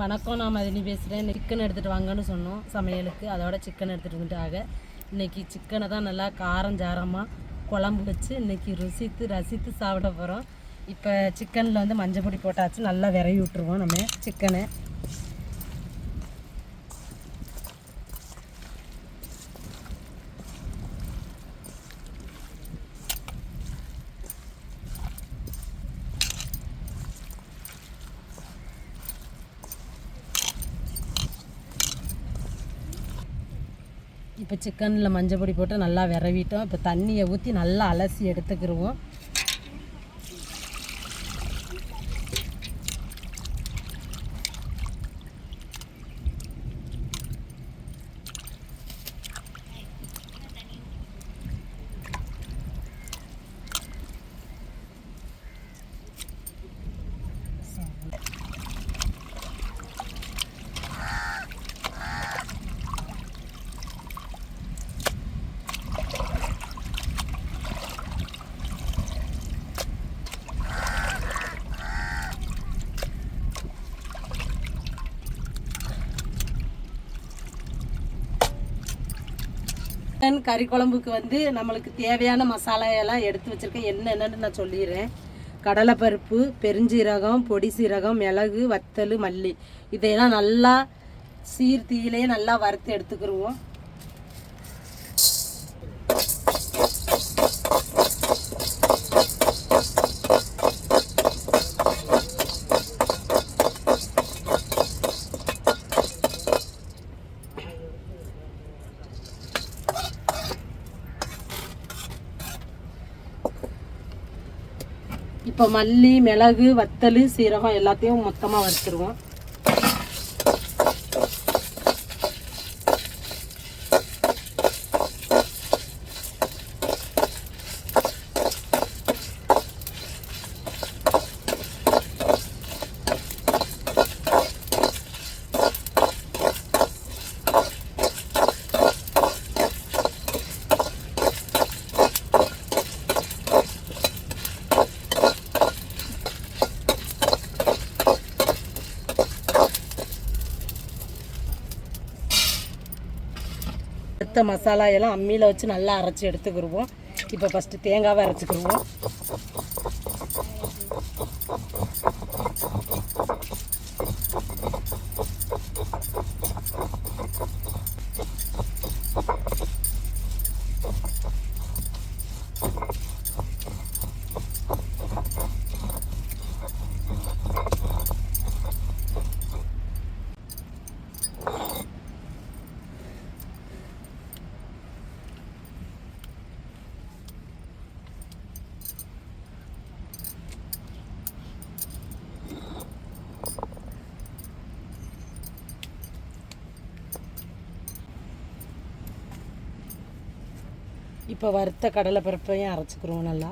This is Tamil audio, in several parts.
வணக்கம், நான் மதினி பேசுகிறேன். சிக்கன் எடுத்துகிட்டு வாங்கன்னு சொன்னோம் சமையலுக்கு. அதோட சிக்கன் எடுத்துகிட்டு வந்துட்டாங்க. இன்றைக்கி சிக்கனை தான் நல்லா காரஞ்சாரமாக குழம்பு வச்சு இன்றைக்கி ரசித்து சாப்பிட போகிறோம். இப்போ சிக்கனில் வந்து மஞ்சள் பொடி போட்டாச்சு. நல்லா விரவி விட்டுருவோம் நம்ம சிக்கனை. இப்போ சிக்கனில் மஞ்சள் பொடி போட்டு நல்லா விரவிட்டோம். இப்போ தண்ணியை ஊற்றி நல்லா அலசி எடுத்துக்கிடுவோம். கறி குழம்புக்கு வந்து நம்மளுக்கு தேவையான மசாலையெல்லாம் எடுத்து வச்சுருக்கேன். என்னென்னு நான் சொல்லிடுறேன். கடலைப்பருப்பு, பெருஞ்சீரகம், பொடி சீரகம், மிளகு, வத்தல், மல்லி இதையெல்லாம் நல்லா சீர்த்தீயிலே நல்லா வறுத்து எடுத்துக்கிடுவோம். இப்போ மல்லி, மிளகு, வத்தல், சீரகம் எல்லாத்தையும் மொத்தமாக வறுத்துருவோம். எடுத்த மசாலா எல்லாம் அம்மியில் வச்சு நல்லா அரைச்சி எடுத்துக்கிடுவோம். இப்போ ஃபஸ்ட்டு தேங்காவை அரைச்சிக்கிடுவோம். இப்போ வறுத்த கடலை பருப்பையும் அரைச்சிக்கிறோம் நல்லா.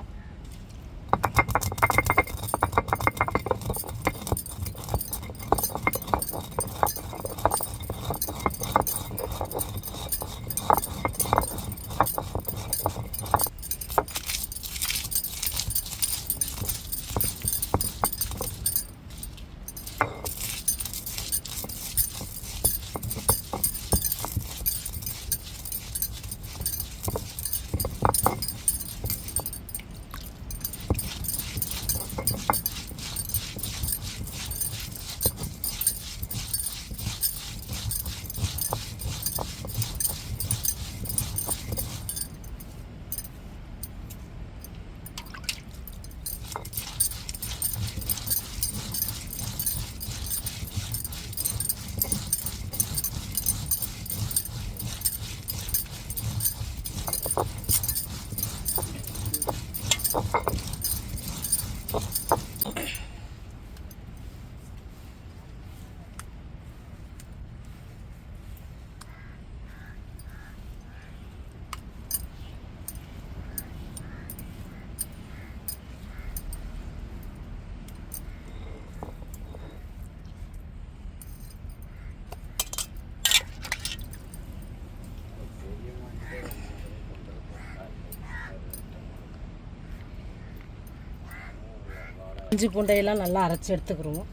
இஞ்சி பூண்டையெல்லாம் நல்லா அரைச்சி எடுத்துக்கிடுவோம்.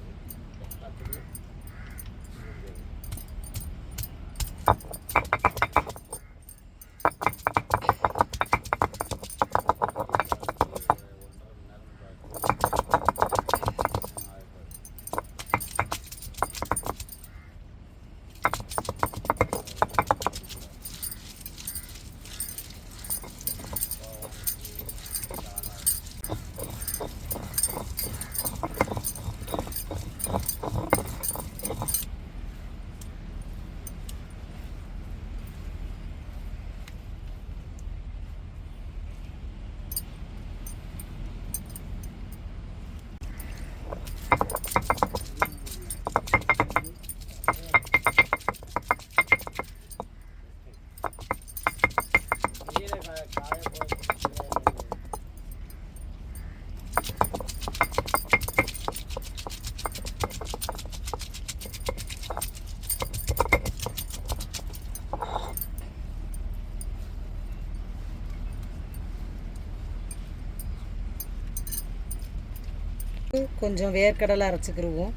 கொஞ்சம் வேர்க்கடலை அரைச்சிக்கிடுவோம்.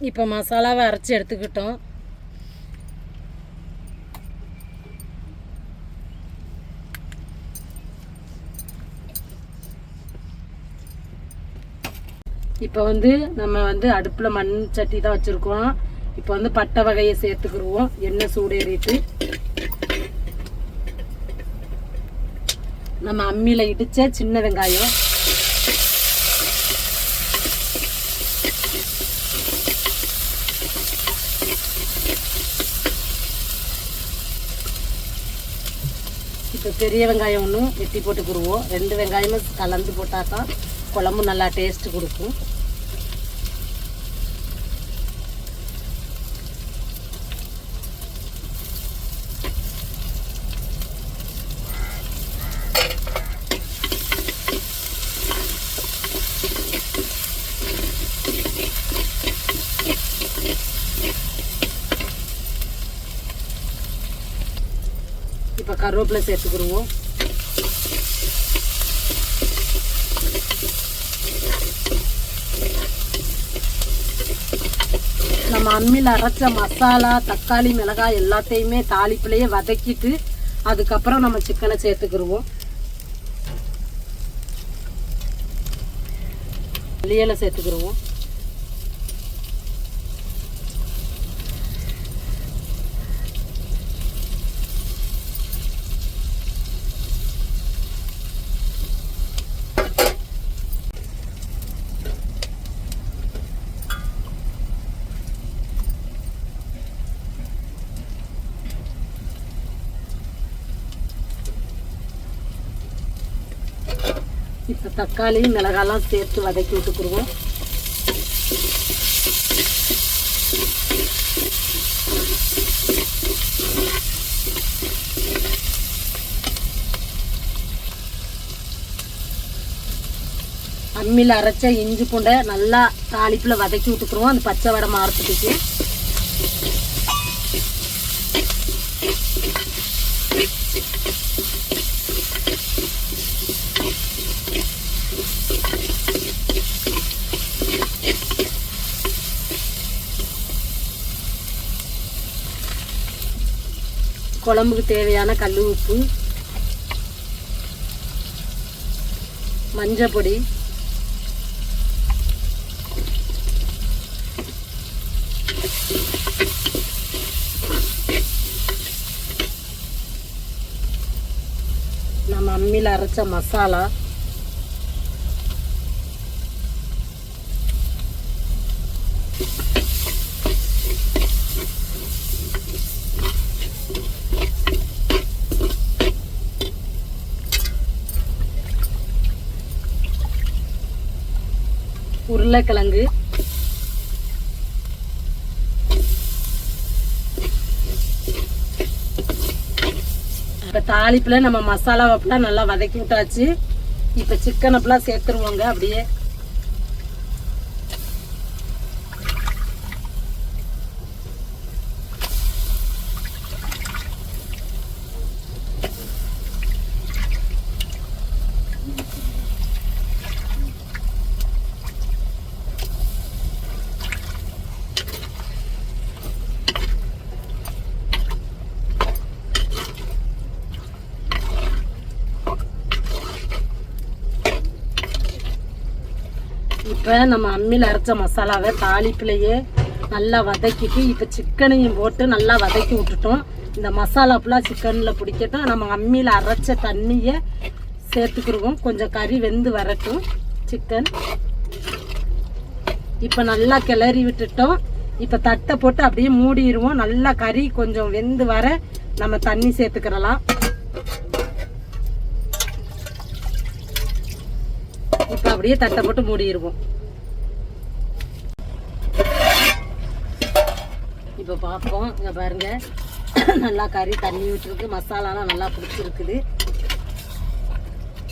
இப்போ மசாலாவை அரைச்சி எடுத்துக்கிட்டோம். இப்போ நம்ம அடுப்பில் மண் சட்டி தான் வச்சுருக்கோம். இப்போ பட்டை வகையை சேர்த்துக்கிடுவோம். எண்ணெய் சூடேறிட்டு நம்ம அம்மியில் இடித்த சின்ன வெங்காயம், இப்போ பெரிய வெங்காயம் ஒன்று வெட்டி போட்டுக்கிடுவோம். 2 வெங்காயமும் கலந்து போட்டால் தான் குழம்பு நல்லா டேஸ்ட்டு கொடுக்கும். இப்போ கருவேப்பிலை சேர்த்துக்கிடுவோம். நம்ம அம்மியில் அரைச்ச மசாலா, தக்காளி, மிளகாய் எல்லாத்தையுமே தாளிப்புலையே வதக்கிட்டு அதுக்கப்புறம் நம்ம சிக்கனை சேர்த்துக்கிடுவோம். மல்லியிலை சேர்த்துக்கிடுவோம். இப்போ தக்காளி, மிளகாலாம் சேர்த்து வதக்கி விட்டுக்குருவோம். அம்மியில் அரைச்ச இஞ்சி பூண்டை நல்லா தாளிப்பில் வதக்கி விட்டுக்குருவோம். அந்த பச்சை வடை மாறத்துக்கு குழம்புக்கு தேவையான கல் உப்பு, மஞ்சள் பொடி, நம்ம அம்மியில் அரைச்ச மசாலா, உருளைக்கிழங்கு, இப்போ தாளிப்பில் நம்ம மசாலாவெல்லாம் நல்லா வதக்கி விட்டாச்சு. இப்போ சிக்கன் அப்பெல்லாம் சேர்த்துருவோங்க. அப்படியே இப்போ நம்ம அம்மியில் அரைச்ச மசாலாவை தாளிப்புலையே நல்லா வதக்கிட்டு இப்போ சிக்கனையும் போட்டு நல்லா வதக்கி விட்டுட்டோம். இந்த மசாலா ஃபுல்லாக சிக்கனில் பிடிக்கட்டும். நம்ம அம்மியில் அரைச்ச தண்ணியை சேர்த்துக்கிடுவோம். கொஞ்சம் கறி வெந்து வரட்டும் சிக்கன். இப்போ நல்லா கிளறி விட்டுட்டோம். இப்போ தட்டை போட்டு அப்படியே மூடிடுவோம். நல்லா கறி கொஞ்சம் வெந்து வர நம்ம தண்ணி சேர்த்துக்கிடலாம். இப்போ அப்படியே தட்டை போட்டு மூடிடுவோம். இப்போ பார்ப்போம். இங்கே பாருங்க, நல்லா கறி தண்ணி விட்டுருக்கு. மசாலாலாம் நல்லா பிடிச்சிருக்குது.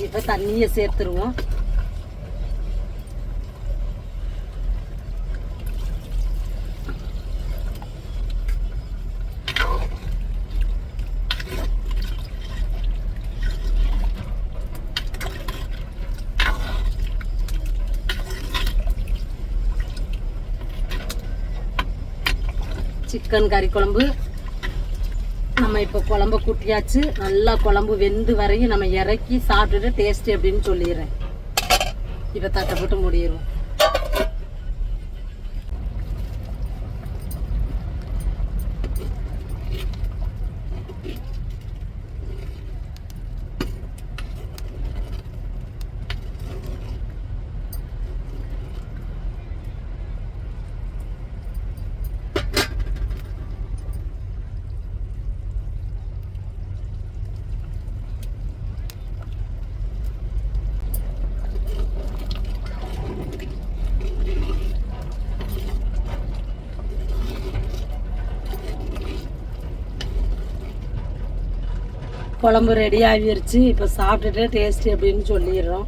இப்போ தண்ணியை சேர்த்துருவோம். சிக்கன் கறி குழம்பு நம்ம இப்போ குழம்பு கூட்டியாச்சு. நல்லா குழம்பு வெந்து வரையும் நம்ம இறக்கி சாப்பிட்டுட்டு டேஸ்ட் எப்படின்னு சொல்லிடுறேன். இப்போ தட்டை போட்டு மூடிடுவோம். குழம்பு ரெடி ஆகிருச்சு. இப்போ சாப்பிட்டுட்டு டேஸ்ட் எப்படின்னு சொல்லிடுறோம்.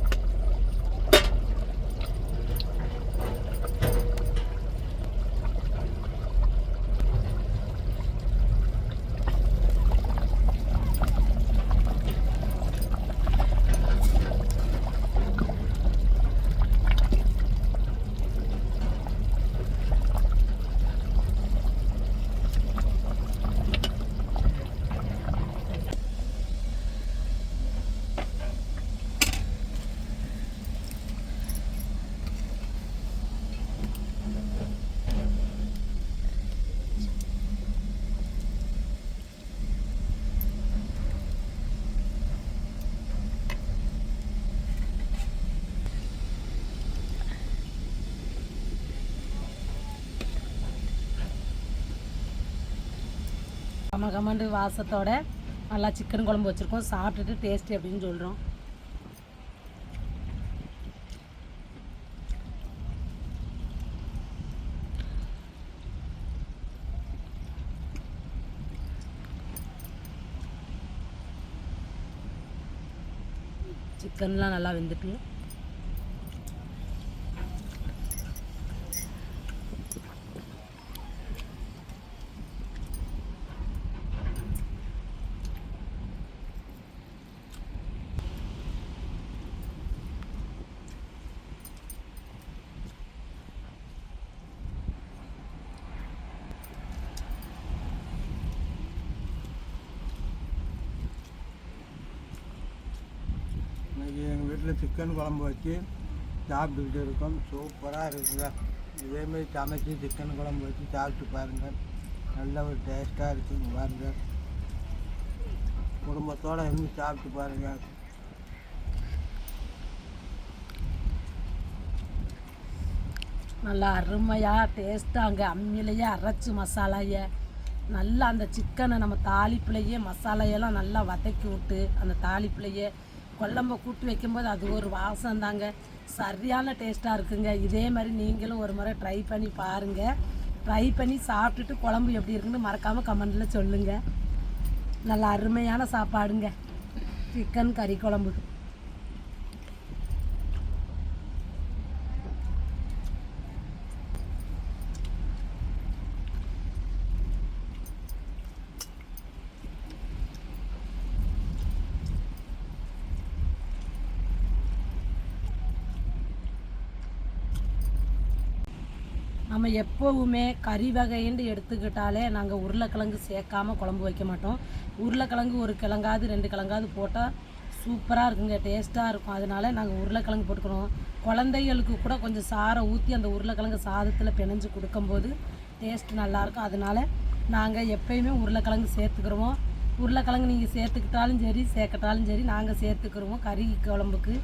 கமகமண்டு வாசத்தோட நல்லா சிக்கன் குழம்பு வச்சுருக்கோம். சாப்பிட்டுட்டு டேஸ்ட் எப்படின்னு சொல்கிறோம். சிக்கன்லாம் நல்லா வெந்துட்டு எங்கள் வீட்டில் சிக்கன் குழம்பு வச்சு சாப்பிட்டுக்கிட்டு இருக்கோம். சூப்பராக இருக்குங்க. இதேமாரி சமைச்சி சிக்கன் குழம்பு வச்சு சாப்பிட்டு பாருங்கள். நல்ல ஒரு டேஸ்ட்டாக இருக்குங்க. பாருங்கள், குடும்பத்தோடு இருந்து சாப்பிட்டு பாருங்கள். நல்லா அருமையாக டேஸ்ட்டாக அங்கே அம்மியிலேயே அரைச்சி மசாலாயை நல்லா அந்த சிக்கனை நம்ம தாளிப்புலையே மசாலையெல்லாம் நல்லா வதக்கி விட்டு அந்த தாளிப்புலையே குழம்ப கூட்டி வைக்கும்போது அது ஒரு வாசம் தாங்க. சரியான டேஸ்ட்டாக இருக்குங்க. இதே மாதிரி நீங்களும் ஒரு முறை ட்ரை பண்ணி பாருங்கள். ட்ரை பண்ணி சாப்பிட்டுட்டு குழம்பு எப்படி இருக்குன்னு மறக்காமல் கமெண்டில் சொல்லுங்கள். நல்ல அருமையான சாப்பாடுங்க, சிக்கன் கறி குழம்பு. நம்ம எப்போவுமே கறி வகைன்னு எடுத்துக்கிட்டாலே நாங்கள் உருளைக்கிழங்கு சேர்க்காம குழம்பு வைக்க மாட்டோம். உருளைக்கிழங்கு ஒரு கிழங்காவது 2 கிழங்காவது போட்டால் சூப்பராக இருக்குங்க, டேஸ்ட்டாக இருக்கும். அதனால நாங்கள் உருளைக்கிழங்கு போட்டுக்கிறோம். குழந்தைகளுக்கு கூட கொஞ்சம் சாரை ஊற்றி அந்த உருளைக்கிழங்கு சாதத்தில் பிணைஞ்சு கொடுக்கும்போது டேஸ்ட் நல்லாயிருக்கும். அதனால நாங்கள் எப்பயுமே உருளைக்கிழங்கு சேர்த்துக்கிறோம். உருளைக்கிழங்கு நீங்கள் சேர்த்துக்கிட்டாலும் சரி சேர்க்கட்டாலும் சரி நாங்கள் சேர்த்துக்கிறோம். கறி குழம்புக்கு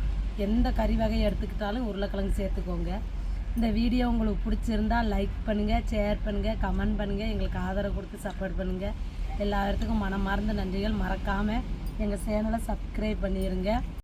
எந்த கறி வகையை எடுத்துக்கிட்டாலும் உருளைக்கிழங்கு சேர்த்துக்கோங்க. இந்த வீடியோ உங்களுக்கு பிடிச்சிருந்தால் லைக் பண்ணுங்கள், ஷேர் பண்ணுங்கள், கமெண்ட் பண்ணுங்கள், எங்களுக்கு ஆதரவு கொடுத்து சப்போர்ட் பண்ணுங்கள். எல்லா இடத்துக்கும் மனமார்ந்த நன்றிகள். மறக்காமல் எங்கள் சேனலை சப்ஸ்கிரைப் பண்ணிடுங்க.